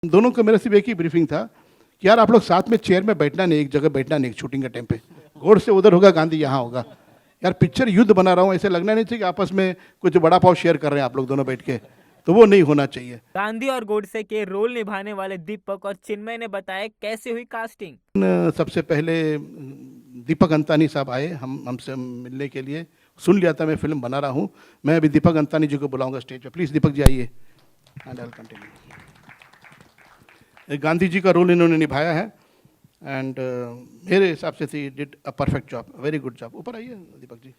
दोनों का मेरा सिर्फ एक ही ब्रीफिंग था कि यार आप लोग साथ में चेयर में बैठना नहीं, एक जगह बैठना नहीं शूटिंग के टाइम पे। घोड़ से उधर होगा, गांधी यहाँ होगा। यार पिक्चर युद्ध बना रहा हूँ, ऐसे लगना नहीं चाहिए कि आपस में कुछ बड़ा पाव शेयर कर रहे हैं आप लोग दोनों बैठ के, तो वो नहीं होना चाहिए। गांधी और गोडसे के रोल निभाने वाले दीपक और चिन्मय ने बताया कैसे हुई कास्टिंग। सबसे पहले दीपक अंतानी साहब आए हमसे मिलने के लिए। सुन लिया था मैं फिल्म बना रहा हूँ। मैं अभी दीपक अंतानी जी को बुलाऊंगा स्टेज पे। प्लीज़ दीपक जी आइए and I will continue. Gandhi ji का रोल इन्होंने निभाया है एंड मेरे हिसाब से थी did a perfect job, very good job. ऊपर आइए दीपक जी।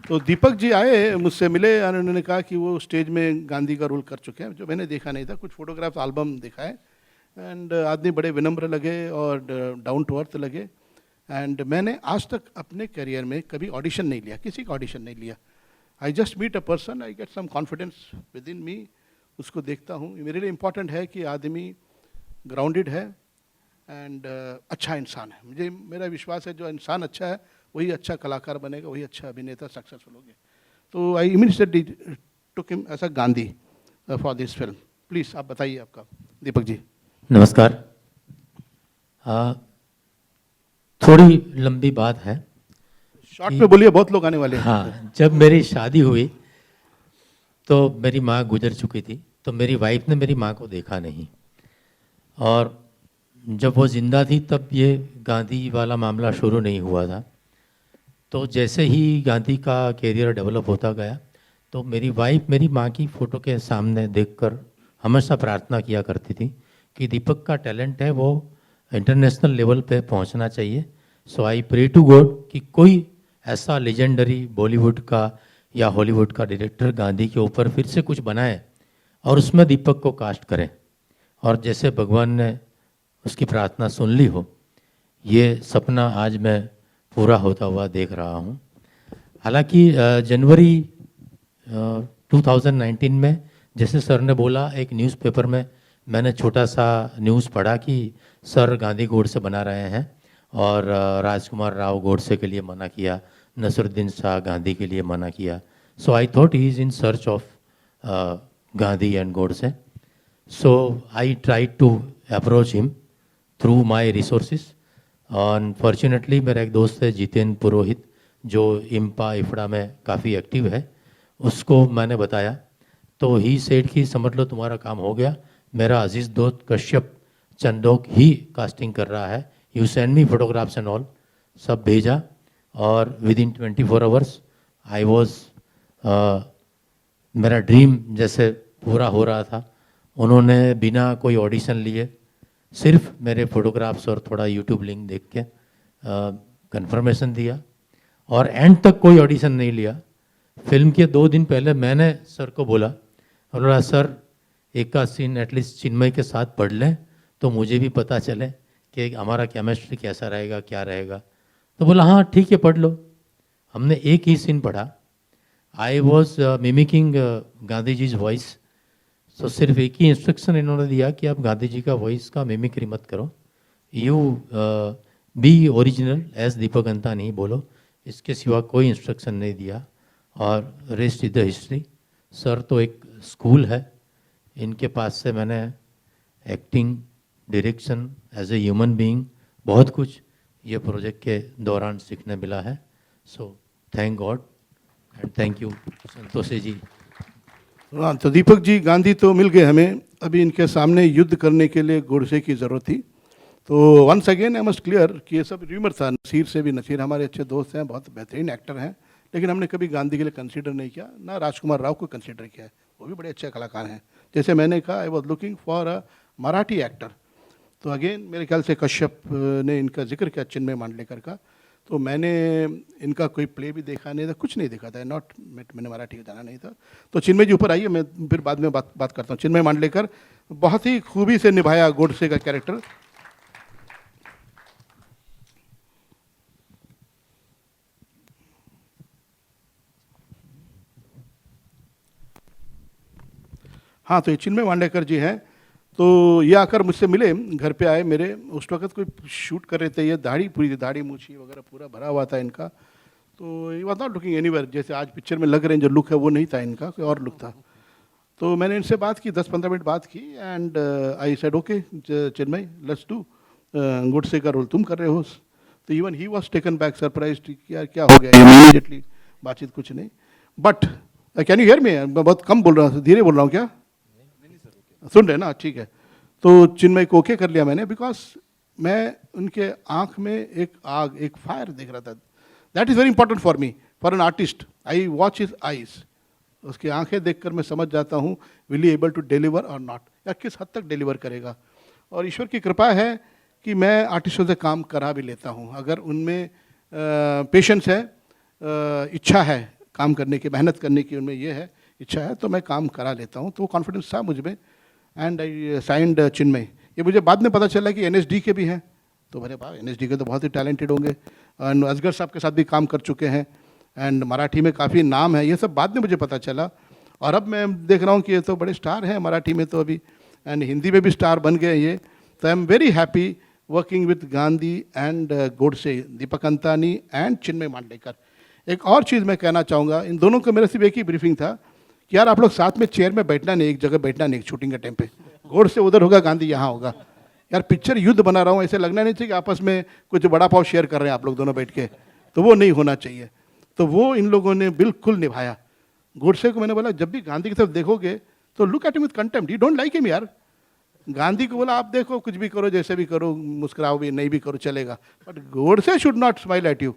तो दीपक जी आए, मुझसे मिले और उन्होंने कहा कि वो स्टेज में गांधी का रोल कर चुके हैं, जो मैंने देखा नहीं था। कुछ फोटोग्राफ्स एल्बम देखा है एंड आदमी बड़े विनम्र लगे और डाउन टू अर्थ लगे। एंड मैंने आज तक अपने करियर में कभी ऑडिशन नहीं लिया, किसी का ऑडिशन नहीं लिया। I just meet a person, I get some confidence with in me, उसको देखता हूँ। मेरे लिए इम्पॉर्टेंट है कि आदमी ग्राउंडेड है एंड अच्छा इंसान है। मुझे मेरा विश्वास है जो इंसान अच्छा है वही अच्छा कलाकार बनेगा, वही अच्छा अभिनेता सक्सेसफुल होगा। तो I immediately took him as a Gandhi for this film. Please आप बताइए आपका, दीपक जी। नमस्कार। थोड़ी लंबी बात है शॉर्ट कि में बोलिए, बहुत लोग आने वाले हैं। हाँ, जब मेरी शादी हुई तो मेरी माँ गुजर चुकी थी, तो मेरी वाइफ ने मेरी माँ को देखा नहीं। और जब वो ज़िंदा थी तब ये गांधी वाला मामला शुरू नहीं हुआ था। तो जैसे ही गांधी का कैरियर डेवलप होता गया तो मेरी वाइफ मेरी माँ की फ़ोटो के सामने देखकर हमेशा प्रार्थना किया करती थी कि दीपक का टैलेंट है, वो इंटरनेशनल लेवल पे पहुंचना चाहिए। सो आई प्रे टू गॉड कि कोई ऐसा लेजेंडरी बॉलीवुड का या हॉलीवुड का डायरेक्टर गांधी के ऊपर फिर से कुछ बनाए और उसमें दीपक को कास्ट करें। और जैसे भगवान ने उसकी प्रार्थना सुन ली हो, ये सपना आज मैं पूरा होता हुआ देख रहा हूँ। हालांकि जनवरी 2019 में जैसे सर ने बोला, एक न्यूज़पेपर में मैंने छोटा सा न्यूज़ पढ़ा कि सर गांधी गोडसे बना रहे हैं और राजकुमार राव गोडसे के लिए मना किया, नसरुद्दीन शाह गांधी के लिए मना किया। So I thought he is in search of Gandhi and Godse. So I tried to approach him through my resources. Unfortunately मेरा एक दोस्त है जितेंद्र पुरोहित, जो इम्पा इफड़ा में काफ़ी एक्टिव है, उसको मैंने बताया तो ही सेड कि समझ लो तुम्हारा काम हो गया। मेरा अजीज़ दोस्त कश्यप चंदोक ही कास्टिंग कर रहा है, you send me photographs and all. सब भेजा और with in 24 hours I was, मेरा ड्रीम जैसे पूरा हो रहा था। उन्होंने बिना कोई ऑडिशन लिए सिर्फ मेरे फोटोग्राफ्स और थोड़ा यूट्यूब लिंक देख के कंफर्मेशन दिया और एंड तक कोई ऑडिशन नहीं लिया। फिल्म के 2 दिन पहले मैंने सर को बोला, बोला सर एक का सीन एटलीस्ट चिन्मय के साथ पढ़ लें तो मुझे भी पता चले कि हमारा केमिस्ट्री कैसा रहेगा, क्या रहेगा। तो बोला हाँ ठीक है पढ़ लो। हमने एक ही सीन पढ़ा। I was mimicking Gandhi ji's voice. So सिर्फ एक ही इंस्ट्रक्शन इन्होंने दिया कि आप गांधी जी का वॉइस का मिमिक्री मत करो, you be original as Deepak Antani बोलो। इसके सिवा कोई इंस्ट्रक्शन नहीं दिया और rest is the history. Sir तो एक स्कूल है, इनके पास से मैंने acting, direction, as a human being बहुत कुछ ये प्रोजेक्ट के दौरान सीखने मिला है। So thank God and thank you Santoshi ji. हाँ, तो दीपक जी गांधी तो मिल गए हमें, अभी इनके सामने युद्ध करने के लिए गोडसे की ज़रूरत थी। तो once again I must clear कि ये सब र्यूमर था। नसीर से भी, नसीर हमारे अच्छे दोस्त हैं, बहुत बेहतरीन एक्टर हैं, लेकिन हमने कभी गांधी के लिए कंसीडर नहीं किया, ना राजकुमार राव को कंसीडर किया है, वो भी बड़े अच्छे कलाकार हैं। जैसे मैंने कहा I was looking for a Marathi actor. तो अगेन मेरे ख्याल से कश्यप ने इनका जिक्र किया, चिन्मय मांडलेकर का। तो मैंने इनका कोई प्ले भी देखा नहीं था, कुछ नहीं देखा था, नॉट मैंने मराठी का जाना नहीं था। तो चिन्मय जी ऊपर आइए, मैं फिर बाद में बात करता हूँ। चिन्मय मांडलेकर बहुत ही खूबी से निभाया गोडसे का कैरेक्टर। हाँ, तो ये चिन्मय मांडलेकर जी हैं। तो ये आकर मुझसे मिले, घर पे आए मेरे, उस वक्त कोई शूट कर रहे थे, ये दाढ़ी पूरी दाढ़ी मूछी वगैरह पूरा भरा हुआ था इनका, तो ये वॉज नॉट लुकिंग एनीवेयर, जैसे आज पिक्चर में लग रहे हैं जो लुक है वो नहीं था इनका, कोई और लुक था। तो मैंने इनसे बात की, 10-15 मिनट बात की, and I said okay Chinmay let's do, Godse का रोल तुम कर रहे हो। तो even he was taken back surprise कि यार क्या हो गया इमीडिएटली, बातचीत कुछ नहीं। But can you hear me, मैं बहुत कम बोल रहा हूँ, धीरे बोल रहा हूँ क्या? सुन रहे ना, ठीक है। तो चिन्मय को ओके कर लिया मैंने, बिकॉज मैं उनके आँख में एक आग, एक फायर देख रहा था। That is very important for me, for an artist. I watch his eyes, उसकी आंखें देखकर मैं समझ जाता हूँ will he able to deliver और नॉट, या किस हद तक डिलीवर करेगा। और ईश्वर की कृपा है कि मैं आर्टिस्टों से काम करा भी लेता हूँ, अगर उनमें पेशेंस है, इच्छा है काम करने की, मेहनत करने की उनमें ये है इच्छा है, तो मैं काम करा लेता हूँ। तो वो कॉन्फिडेंस था मुझ में, एंड आई साइंड चिन्मय। ये मुझे बाद में पता चला कि NSD के भी हैं, तो मेरे पास NSD के तो बहुत ही टैलेंटेड होंगे, एंड असगर साहब के साथ भी काम कर चुके हैं, एंड मराठी में काफ़ी नाम है, ये सब बाद में मुझे पता चला। और अब मैं देख रहा हूँ कि ये तो बड़े स्टार हैं मराठी में तो अभी, एंड हिंदी में भी स्टार बन गए ये। तो I am very happy working with Gandhi and Godse, Deepak Antani and Chinmay Mandlekar. एक और चीज़ मैं कहना चाहूँगा, इन दोनों को मेरा सिर्फ एक ही ब्रीफिंग था कि यार आप लोग साथ में चेयर में बैठना नहीं, एक जगह बैठना नहीं शूटिंग के टाइम पे, गोडसे उधर होगा, गांधी यहाँ होगा। यार पिक्चर युद्ध बना रहा हूँ, ऐसे लगना नहीं चाहिए कि आपस में कुछ बड़ा पाव शेयर कर रहे हैं आप लोग दोनों बैठ के, तो वो नहीं होना चाहिए। तो वो इन लोगों ने बिल्कुल निभाया। गोडसे को मैंने बोला जब भी गांधी की तरफ देखोगे तो look at him with contempt, you don't like him यार। गांधी को बोला आप देखो कुछ भी करो, जैसे भी करो, मुस्कुराओ भी नहीं भी करो चलेगा, but Godse should not smile at you.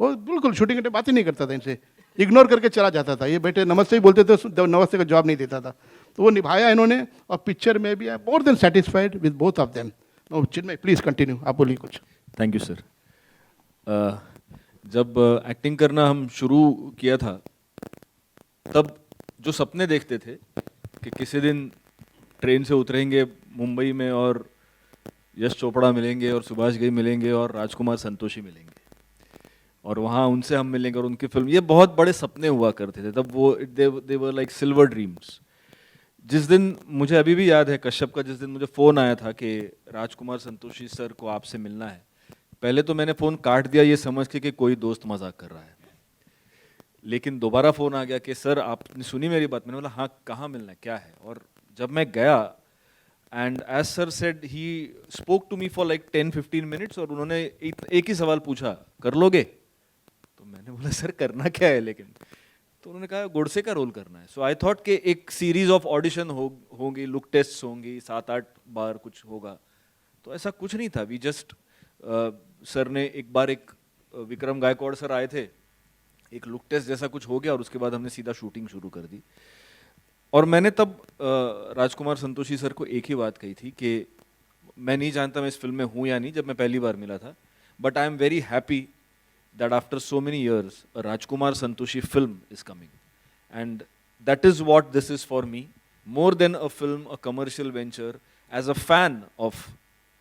वो बिल्कुल शूटिंग के टाइम बात ही नहीं करता था इनसे, इग्नोर करके चला जाता था। ये बेटे नमस्ते ही बोलते थे, नमस्ते का जवाब नहीं देता था। तो वो निभाया इन्होंने, और पिक्चर में भी I more than satisfied with both of them. Chinmay please continue, आप बोलिए कुछ। Thank you sir. जब एक्टिंग करना हम शुरू किया था, तब जो सपने देखते थे कि किसी दिन ट्रेन से उतरेंगे मुंबई में और यश चोपड़ा मिलेंगे और सुभाष घई मिलेंगे और राजकुमार संतोषी मिलेंगे और वहाँ उनसे हम मिलेंगे और उनकी फिल्म, ये बहुत बड़े सपने हुआ करते थे तब। वो दे वर लाइक सिल्वर ड्रीम्स। जिस दिन, मुझे अभी भी याद है कश्यप का, जिस दिन मुझे फ़ोन आया था कि राजकुमार संतोषी सर को आपसे मिलना है, पहले तो मैंने फ़ोन काट दिया ये समझ के कि कोई दोस्त मजाक कर रहा है। लेकिन दोबारा फ़ोन आ गया कि सर आपने सुनी मेरी बात? मैंने बोला हाँ, कहाँ मिलना है, क्या है? और जब मैं गया, and as sir said, he spoke to me for like 10-15 minutes, और उन्होंने एक ही सवाल पूछा, कर लोगे? तो मैंने बोला सर करना क्या है लेकिन? तो उन्होंने कहा गोडसे का रोल करना है। सो आई थॉट कि एक सीरीज ऑफ ऑडिशन होंगी, लुक टेस्ट होंगी, 7-8 बार कुछ होगा। तो ऐसा कुछ नहीं था। वी जस्ट सर ने एक बार, एक विक्रम गायकवाड़ सर आए थे, एक लुक टेस्ट जैसा कुछ हो गया और उसके बाद हमने सीधा शूटिंग शुरू कर दी। और मैंने तब राजकुमार संतोषी सर को एक ही बात कही थी कि मैं नहीं जानता मैं इस फिल्म में हूँ या नहीं, जब मैं पहली बार मिला था, but I am very happy that after so many years a Rajkumar Santoshi film is coming, and that is what this is for me, more than a film, a commercial venture. As a fan of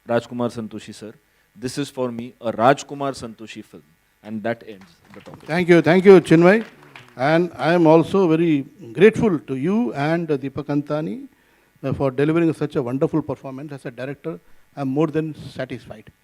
Rajkumar Santoshi sir, this is for me a Rajkumar Santoshi film, and that ends the topic. Thank you Chinmay, and I am also very grateful to you and Deepak Antani for delivering such a wonderful performance. As a director, I am more than satisfied.